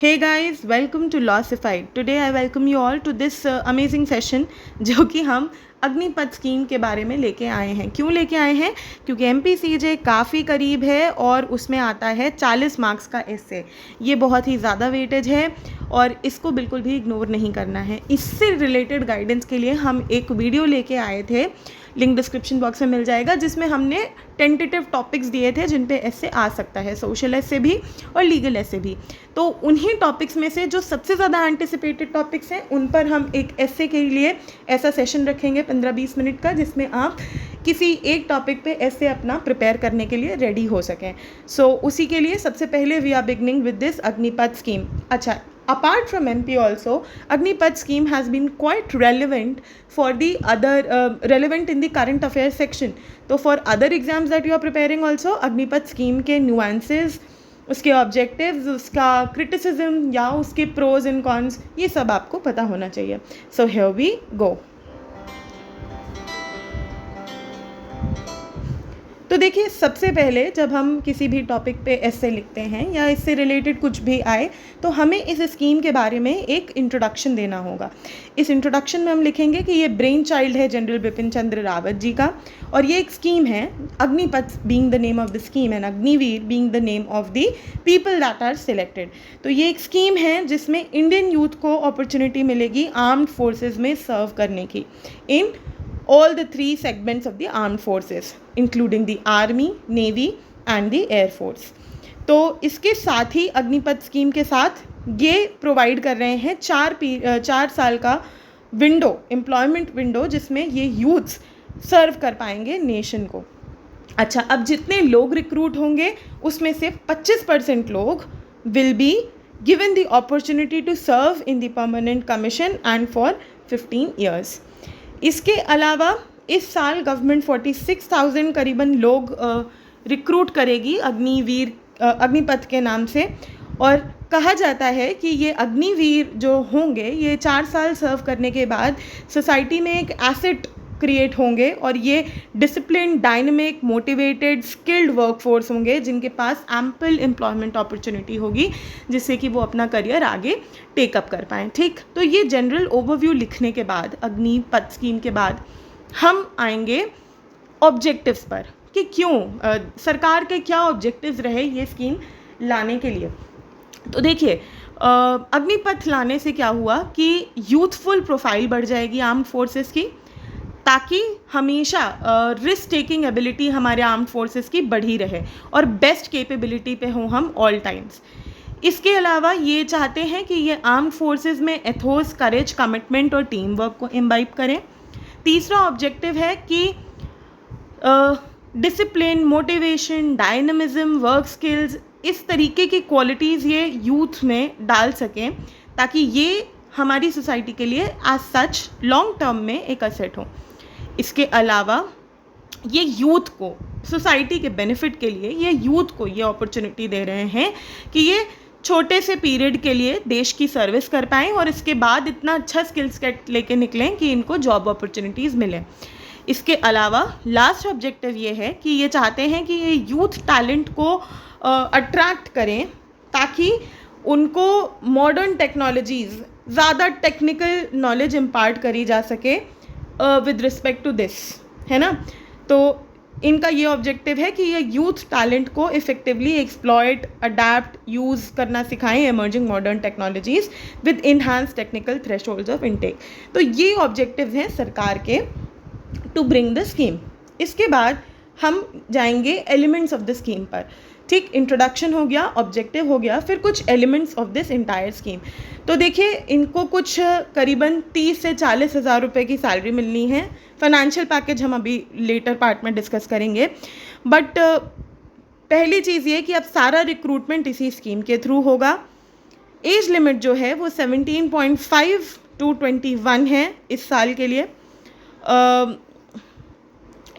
Hey guys, welcome to Lossified. Today I welcome you all to this amazing session जो कि हम Agnipath scheme के बारे में लेके आए हैं। क्यों लेके आए हैं? क्योंकि MPCJ काफ़ी करीब है और उसमें आता है 40 मार्क्स का एस्से। ये बहुत ही ज़्यादा वेटेज है और इसको बिल्कुल भी इग्नोर नहीं करना है। इससे रिलेटेड गाइडेंस के लिए हम एक वीडियो लेके आए थे, लिंक डिस्क्रिप्शन बॉक्स में मिल जाएगा, जिसमें हमने टेंटेटिव टॉपिक्स दिए थे जिन पे एस्से आ सकता है, सोशल एस्से भी और लीगल एस्से भी। तो उन्हीं टॉपिक्स में से जो सबसे ज़्यादा एंटिसिपेटेड टॉपिक्स हैं उन पर हम एक एस्से के लिए ऐसा सेशन रखेंगे 15-20 मिनट का, जिसमें आप किसी एक टॉपिक पे एस्से अपना प्रिपेयर करने के लिए रेडी हो सकें। सो उसी के लिए सबसे पहले we are beginning with this Agnipath scheme. अच्छा, apart from MP also, Agnipath scheme has been quite relevant for the other relevant in the current affairs section. तो for other exams that you are preparing also, Agnipath scheme के nuances, उसके objectives, उसका criticism या उसके pros and cons, ये सब आपको पता होना चाहिए। So here we go. तो देखिए, सबसे पहले जब हम किसी भी टॉपिक पे एस्से लिखते हैं या इससे रिलेटेड कुछ भी आए तो हमें इस स्कीम के बारे में एक इंट्रोडक्शन देना होगा। इस इंट्रोडक्शन में हम लिखेंगे कि ये ब्रेन चाइल्ड है जनरल बिपिन चंद्र रावत जी का, और ये एक स्कीम है, Agnipath being the name of the scheme and Agniveer being the name of the people that are selected. तो ये एक स्कीम है जिसमें इंडियन यूथ को अपॉर्चुनिटी मिलेगी आर्म्ड फोर्सेज में सर्व करने की, इन all the three segments of the armed forces including the army, navy and the air force। तो इसके साथ ही अग्निपथ स्कीम के साथ ये प्रोवाइड कर रहे हैं 4 साल का विंडो, एम्प्लॉयमेंट विंडो, जिसमें ये यूथ्स सर्व कर पाएंगे नेशन को। अच्छा, अब जितने लोग रिक्रूट होंगे उसमें से 25% लोग will be given the opportunity to serve in the permanent commission and for 15 years. इसके अलावा इस साल गवर्नमेंट 46,000 करीबन लोग रिक्रूट करेगी अग्निपथ के नाम से, और कहा जाता है कि ये अग्निवीर जो होंगे ये 4 साल सर्व करने के बाद सोसाइटी में एक एसेट क्रिएट होंगे, और ये discipline, dynamic, motivated, skilled workforce होंगे जिनके पास एम्पल एम्प्लॉयमेंट अपॉर्चुनिटी होगी, जिससे कि वो अपना करियर आगे टेकअप कर पाएँ। ठीक, तो ये जनरल ओवरव्यू लिखने के बाद, अग्निपथ स्कीम के बाद हम आएंगे ऑब्जेक्टिव्स पर कि क्यों सरकार के क्या ऑब्जेक्टिव्स रहे ये स्कीम लाने के लिए। तो देखिए, अग्निपथ लाने से क्या हुआ कि यूथफुल प्रोफाइल बढ़ जाएगी आर्म्ड फोर्सेस की, ताकि हमेशा रिस्क टेकिंग एबिलिटी हमारे आर्म्ड फोर्सेस की बढ़ी रहे और बेस्ट कैपेबिलिटी पे हों हम ऑल टाइम्स। इसके अलावा ये चाहते हैं कि ये आर्म्ड फोर्सेस में एथोस, करेज, कमिटमेंट और टीम वर्क को इम्बाइब करें। तीसरा ऑब्जेक्टिव है कि डिसिप्लिन, मोटिवेशन, डायनमिज्म, वर्क स्किल्स, इस तरीके की क्वालिटीज़ ये यूथ में डाल सकें ताकि ये हमारी सोसाइटी के लिए एज सच लॉन्ग टर्म में एक असेट हो। इसके अलावा ये यूथ को, सोसाइटी के बेनिफिट के लिए ये यूथ को ये अपॉर्चुनिटी दे रहे हैं कि ये छोटे से पीरियड के लिए देश की सर्विस कर पाएँ और इसके बाद इतना अच्छा स्किल सेट लेके निकलें कि इनको जॉब अपॉर्चुनिटीज़ मिलें। इसके अलावा लास्ट ऑब्जेक्टिव ये है कि ये चाहते हैं कि ये यूथ टैलेंट को अट्रैक्ट करें ताकि उनको मॉडर्न टेक्नोलॉजीज़, ज़्यादा टेक्निकल नॉलेज इम्पार्ट करी जा सके विद रिस्पेक्ट टू दिस, है ना। तो इनका ये ऑब्जेक्टिव है कि ये यूथ टैलेंट को इफ़ेक्टिवली एक्सप्लॉयट, अडैप्ट, यूज़ करना सिखाएं emerging modern technologies with enhance technical thresholds of intake. तो ये ऑब्जेक्टिव हैं सरकार के टू ब्रिंग द स्कीम। इसके बाद हम जाएंगे एलिमेंट्स ऑफ द स्कीम पर। ठीक, इंट्रोडक्शन हो गया, ऑब्जेक्टिव हो गया, फिर कुछ elements of this entire scheme. तो देखिए, इनको कुछ करीबन 30 से 40 हज़ार रुपये की सैलरी मिलनी है। फाइनेंशियल पैकेज हम अभी लेटर पार्ट में डिस्कस करेंगे, बट पहली चीज़ ये कि अब सारा रिक्रूटमेंट इसी स्कीम के थ्रू होगा। एज लिमिट जो है वो 17.5 to 21 है इस साल के लिए।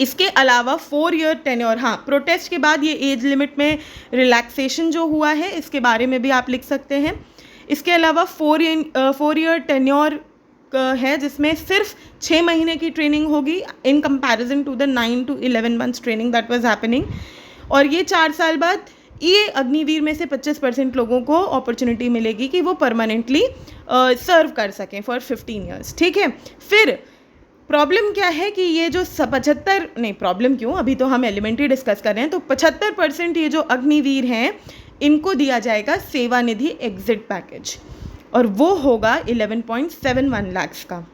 इसके अलावा 4 ईयर टेन्योर, हाँ, प्रोटेस्ट के बाद ये एज लिमिट में रिलैक्सेशन जो हुआ है इसके बारे में भी आप लिख सकते हैं। इसके अलावा 4 ईयर टेन्योर है जिसमें सिर्फ 6 महीने की ट्रेनिंग होगी in comparison to the 9 to 11 months training that was happening, और ये 4 साल बाद ये अग्निवीर में से 25% लोगों को अपॉर्चुनिटी मिलेगी कि वो परमानेंटली सर्व कर सकें फॉर 15 ईयर्स, ठीक है। फिर प्रॉब्लम क्या है कि ये जो 75 नहीं, प्रॉब्लम क्यों, अभी तो हम एलिमेंट्री डिस्कस कर रहे हैं। तो 75% ये जो अग्निवीर हैं इनको दिया जाएगा सेवानिधि एग्जिट पैकेज, और वो होगा 11.71 लाख का,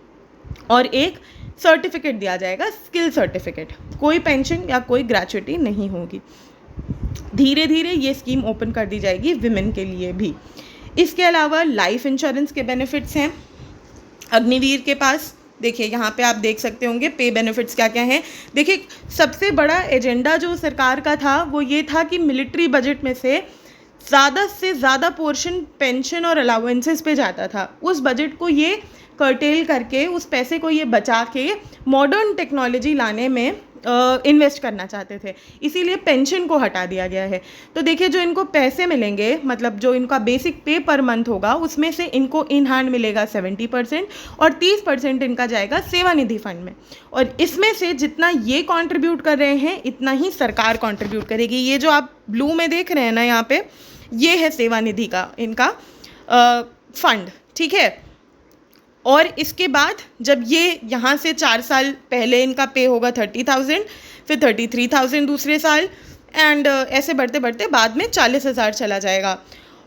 और एक सर्टिफिकेट दिया जाएगा, स्किल सर्टिफिकेट। कोई पेंशन या कोई ग्रेच्युटी नहीं होगी। धीरे धीरे ये स्कीम ओपन कर दी जाएगी विमेन के लिए भी। इसके अलावा लाइफ इंश्योरेंस के बेनिफिट्स हैं अग्निवीर के पास। देखिए यहाँ पे आप देख सकते होंगे पे बेनिफिट्स क्या क्या हैं। देखिए सबसे बड़ा एजेंडा जो सरकार का था वो ये था कि मिलिट्री बजट में से ज़्यादा पोर्शन पेंशन और अलाउंसेस पे जाता था। उस बजट को ये कर्टेल करके, उस पैसे को ये बचा के मॉडर्न टेक्नोलॉजी लाने में इन्वेस्ट करना चाहते थे, इसीलिए पेंशन को हटा दिया गया है। तो देखिए जो इनको पैसे मिलेंगे, मतलब जो इनका बेसिक पे पर मंथ होगा, उसमें से इनको इन हैंड मिलेगा 70% और 30% इनका जाएगा सेवानिधि फंड में। और इसमें से जितना ये कंट्रीब्यूट कर रहे हैं इतना ही सरकार कंट्रीब्यूट करेगी। ये जो आप ब्लू में देख रहे हैं ना यहाँ पे, ये है सेवानिधि का इनका फंड, ठीक है। और इसके बाद जब ये यहाँ से 4 साल पहले इनका पे होगा 30,000, फिर 33,000 दूसरे साल, एंड ऐसे बढ़ते बढ़ते बाद में 40,000 चला जाएगा।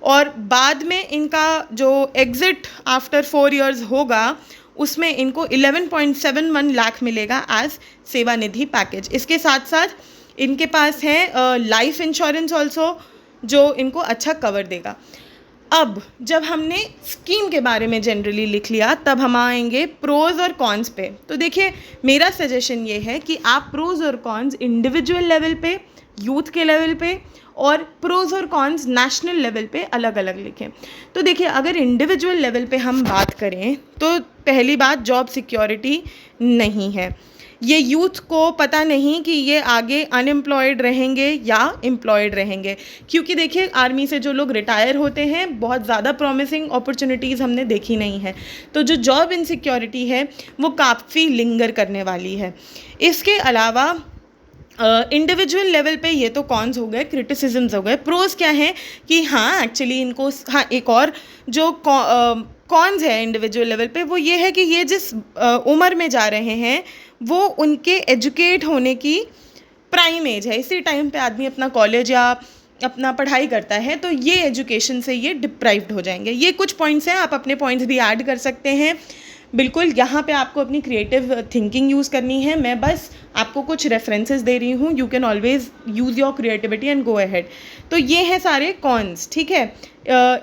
और बाद में इनका जो एग्ज़िट आफ्टर 4 इयर्स होगा उसमें इनको 11.71 लाख मिलेगा एज सेवानिधि पैकेज। इसके साथ साथ इनके पास है लाइफ इंश्योरेंस ऑल्सो, जो इनको अच्छा कवर देगा। अब जब हमने स्कीम के बारे में जनरली लिख लिया, तब हम आएंगे प्रोज और कॉन्स पे। तो देखिए मेरा सजेशन ये है कि आप प्रोज और कॉन्स इंडिविजुअल लेवल पे, यूथ के लेवल पे, और प्रोज और कॉन्स नेशनल लेवल पे अलग अलग लिखें। तो देखिए अगर इंडिविजुअल लेवल पे हम बात करें तो पहली बात, जॉब सिक्योरिटी नहीं है। ये यूथ को पता नहीं कि ये आगे अनएम्प्लॉयड रहेंगे या एम्प्लॉयड रहेंगे, क्योंकि देखिए आर्मी से जो लोग रिटायर होते हैं बहुत ज़्यादा प्रॉमिसिंग अपॉर्चुनिटीज़ हमने देखी नहीं है। तो जो जॉब इनसिक्योरिटी है वो काफ़ी लिंगर करने वाली है। इसके अलावा इंडिविजुअल लेवल पे ये तो कॉन्स हो गए, क्रिटिसिजम्स हो गए। प्रोज क्या है कि हाँ एक्चुअली इनको, हाँ एक और जो कॉन्स है इंडिविजुअल लेवल पे वो ये है कि ये जिस उम्र में जा रहे हैं वो उनके एजुकेट होने की प्राइम एज है। इसी टाइम पे आदमी अपना कॉलेज या अपना पढ़ाई करता है, तो ये एजुकेशन से ये डिप्राइव्ड हो जाएंगे। ये कुछ पॉइंट्स हैं, आप अपने पॉइंट्स भी ऐड कर सकते हैं। बिल्कुल यहाँ पे आपको अपनी क्रिएटिव थिंकिंग यूज़ करनी है। मैं बस आपको कुछ रेफरेंसेस दे रही हूँ। You can always use your creativity and go ahead. तो ये है सारे कॉन्स, ठीक है,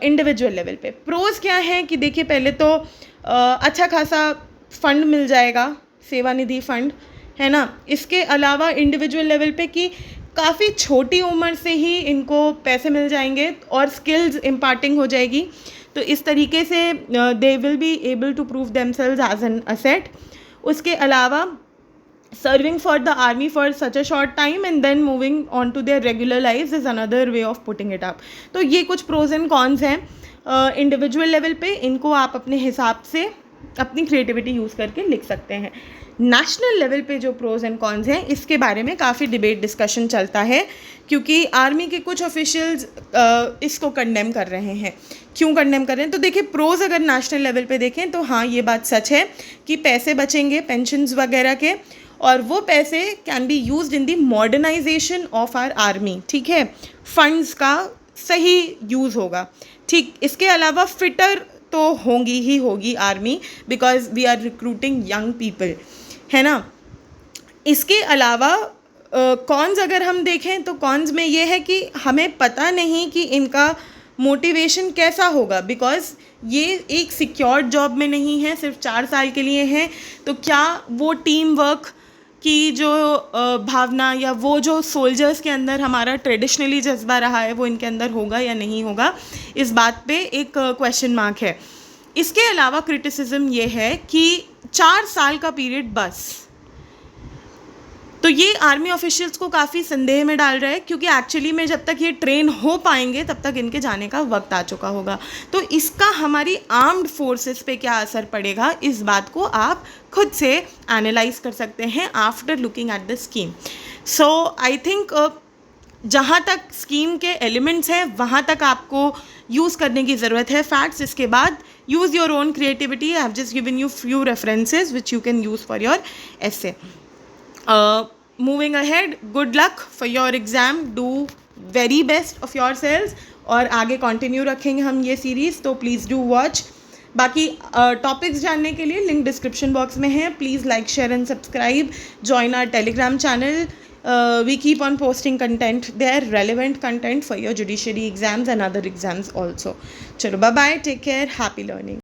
इंडिविजुअल लेवल पे। प्रोज क्या है कि देखिए पहले तो अच्छा खासा फंड मिल जाएगा, सेवानिधि फंड, है ना। इसके अलावा इंडिविजुअल लेवल पे कि काफ़ी छोटी उम्र से ही इनको पैसे मिल जाएंगे और स्किल्स इम्पार्टिंग हो जाएगी। तो इस तरीके से they will be able to prove themselves as an asset. उसके अलावा serving for the army for such a short time and then moving on to their regular life is another way of putting it up. तो ये कुछ pros and cons हैं individual level पे। इनको आप अपने हिसाब से अपनी क्रिएटिविटी यूज़ करके लिख सकते हैं। नेशनल लेवल पे जो प्रोज एंड कॉन्स हैं इसके बारे में काफ़ी डिबेट डिस्कशन चलता है, क्योंकि आर्मी के कुछ ऑफिशियल्स इसको कंडेम कर रहे हैं। क्यों कंडेम कर रहे हैं? तो देखिए प्रोज अगर नेशनल लेवल पे देखें तो हाँ ये बात सच है कि पैसे बचेंगे पेंशन्स वगैरह के, और वो पैसे can be used in the modernisation of our army, ठीक है। फंड्स का सही यूज़ होगा, ठीक। इसके अलावा फिटर तो होंगी ही होगी army, because we are recruiting young people, है ना। इसके अलावा कॉन्स अगर हम देखें तो कॉन्स में ये है कि हमें पता नहीं कि इनका मोटिवेशन कैसा होगा, बिकॉज ये एक सिक्योर्ड जॉब में नहीं है, सिर्फ 4 साल के लिए है। तो क्या वो टीम वर्क की जो भावना या वो जो सोल्जर्स के अंदर हमारा ट्रेडिशनली जज्बा रहा है वो इनके अंदर होगा या नहीं होगा, इस बात पे एक क्वेश्चन मार्क है। इसके अलावा क्रिटिसिज्म ये है कि 4 साल का पीरियड बस, तो ये आर्मी ऑफिशियल्स को काफ़ी संदेह में डाल रहा है, क्योंकि एक्चुअली में जब तक ये ट्रेन हो पाएंगे तब तक इनके जाने का वक्त आ चुका होगा। तो इसका हमारी आर्म्ड फोर्सेस पे क्या असर पड़ेगा, इस बात को आप खुद से एनालाइज कर सकते हैं after looking at the scheme. So I think जहाँ तक स्कीम के एलिमेंट्स हैं वहाँ तक आपको यूज़ करने की ज़रूरत है फैक्ट्स. इसके बाद use your own creativity. I have just given you few references which you can use for your essay. Moving ahead, good luck for your exam. Do very best of yourselves. और आगे continue रखेंगे हम ये series, तो please do watch. बाकी topics जानने के लिए लिंक डिस्क्रिप्शन बॉक्स में है. Please like, share and subscribe. Join our Telegram channel. We keep on posting content there, relevant content for your judiciary exams and other exams also. चलो, bye bye, take care, happy learning.